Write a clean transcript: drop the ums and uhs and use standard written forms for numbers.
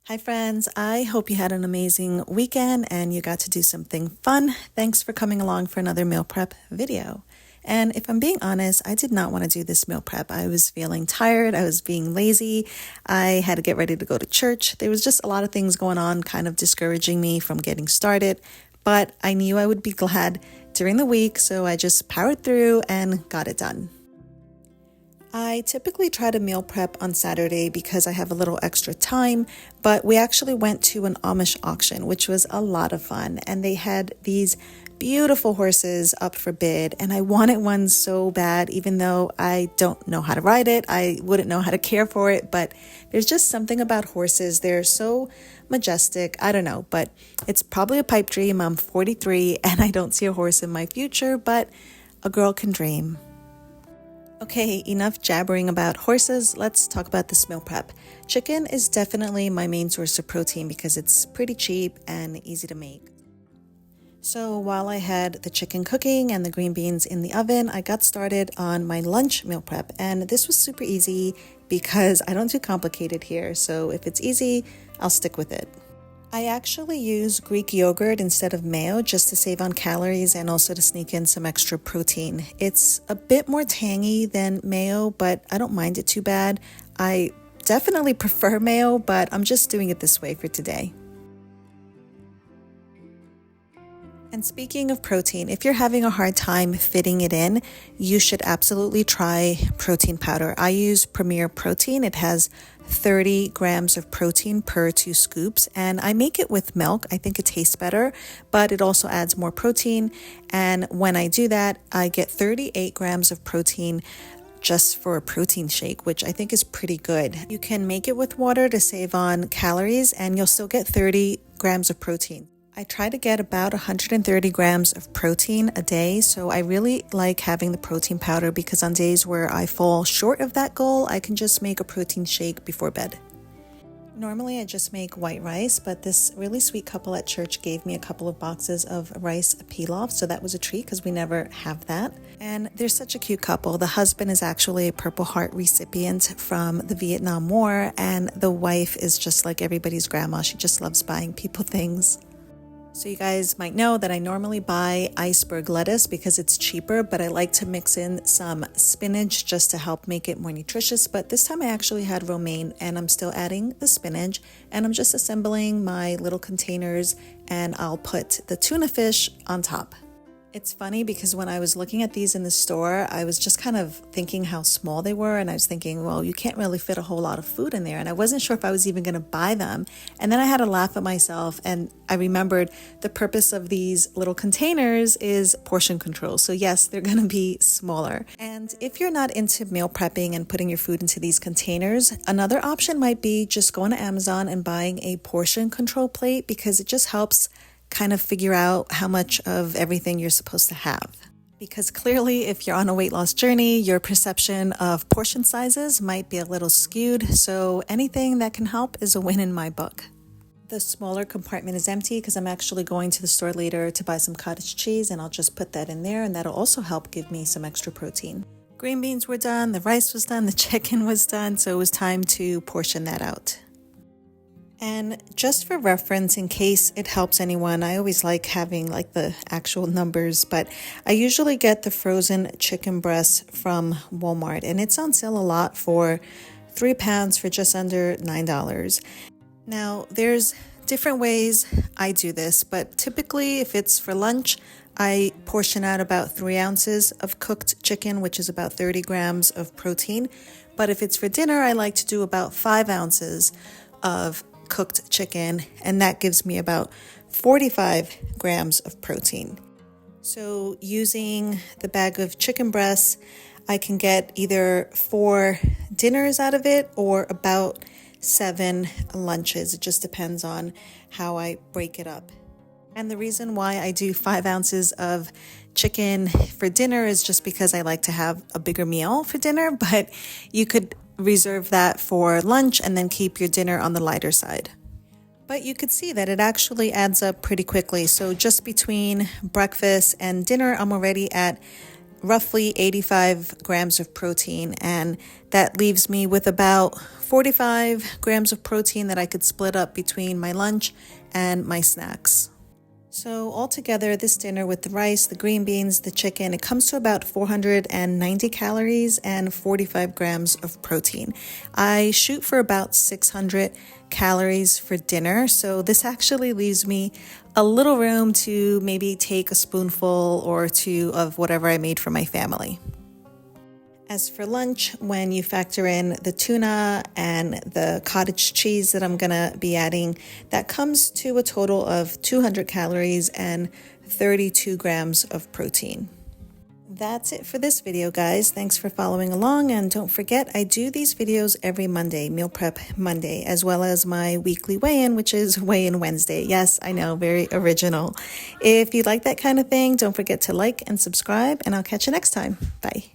Hi, friends. I hope you had an amazing weekend and you got to do something fun. Thanks for coming along for another meal prep video. And if I'm being honest, I did not want to do this meal prep. I was feeling tired. I was being lazy. I had to get ready to go to church. There was just a lot of things going on, kind of discouraging me from getting started. But I knew I would be glad during the week, so I just powered through and got it done. I typically try to meal prep on Saturday because I have a little extra time, but we actually went to an Amish auction, which was a lot of fun. And they had these beautiful horses up for bid, and I wanted one so bad, even though I don't know how to ride it. I wouldn't know how to care for it, but there's just something about horses. They're so majestic. I don't know, but it's probably a pipe dream. I'm 43 and I don't see a horse in my future, but a girl can dream. Okay, enough jabbering about horses. Let's talk about this meal prep. Chicken is definitely my main source of protein because it's pretty cheap and easy to make. So while I had the chicken cooking and the green beans in the oven, I got started on my lunch meal prep. And this was super easy because I don't do complicated here. So if it's easy, I'll stick with it. I actually use Greek yogurt instead of mayo just to save on calories and also to sneak in some extra protein. It's a bit more tangy than mayo, but I don't mind it too bad. I definitely prefer mayo, but I'm just doing it this way for today. And speaking of protein, if you're having a hard time fitting it in, you should absolutely try protein powder. I use Premier Protein. It has 30 grams of protein per 2 scoops, and I make it with milk. I think it tastes better, but it also adds more protein. And when I do that, I get 38 grams of protein just for a protein shake, which I think is pretty good. You can make it with water to save on calories, and you'll still get 30 grams of protein. I try to get about 130 grams of protein a day, so I really like having the protein powder because on days where I fall short of that goal, I can just make a protein shake before bed. Normally I just make white rice, but this really sweet couple at church gave me a couple of boxes of rice pilaf, so that was a treat because we never have that. And they're such a cute couple. The husband is actually a Purple Heart recipient from the Vietnam War, and the wife is just like everybody's grandma. She just loves buying people things. So you guys might know that I normally buy iceberg lettuce because it's cheaper, but I like to mix in some spinach just to help make it more nutritious. But this time I actually had romaine and I'm still adding the spinach, and I'm just assembling my little containers and I'll put the tuna fish on top. It's funny because when I was looking at these in the store, I was just kind of thinking how small they were. And I was thinking, well, you can't really fit a whole lot of food in there. And I wasn't sure if I was even going to buy them. And then I had to laugh at myself. And I remembered the purpose of these little containers is portion control. So yes, they're going to be smaller. And if you're not into meal prepping and putting your food into these containers, another option might be just going to Amazon and buying a portion control plate because it just helps kind of figure out how much of everything you're supposed to have. Because clearly, if you're on a weight loss journey, your perception of portion sizes might be a little skewed, so anything that can help is a win in my book. The smaller compartment is empty because I'm actually going to the store later to buy some cottage cheese, and I'll just put that in there, and that'll also help give me some extra protein. Green beans were done, the rice was done, the chicken was done, so it was time to portion that out. And just for reference, in case it helps anyone, I always like having like the actual numbers, but I usually get the frozen chicken breast from Walmart, and it's on sale a lot for 3 pounds for just under $9. Now, there's different ways I do this, but typically if it's for lunch, I portion out about 3 ounces of cooked chicken, which is about 30 grams of protein. But if it's for dinner, I like to do about 5 ounces of cooked chicken, and that gives me about 45 grams of protein. So using the bag of chicken breasts, I can get either 4 dinners out of it or about 7 lunches. It just depends on how I break it up. And the reason why I do 5 ounces of chicken for dinner is just because I like to have a bigger meal for dinner, but you could reserve that for lunch and then keep your dinner on the lighter side. But you could see that it actually adds up pretty quickly. So just between breakfast and dinner, I'm already at roughly 85 grams of protein, and that leaves me with about 45 grams of protein that I could split up between my lunch and my snacks. So altogether, this dinner with the rice, the green beans, the chicken, it comes to about 490 calories and 45 grams of protein. I shoot for about 600 calories for dinner, so this actually leaves me a little room to maybe take a spoonful or two of whatever I made for my family. As for lunch, when you factor in the tuna and the cottage cheese that I'm gonna be adding, that comes to a total of 200 calories and 32 grams of protein. That's it for this video, guys. Thanks for following along, and don't forget, I do these videos every Monday, Meal Prep Monday, as well as my weekly weigh-in, which is Weigh-in Wednesday. Yes, I know, very original. If you like that kind of thing, don't forget to like and subscribe, and I'll catch you next time. Bye.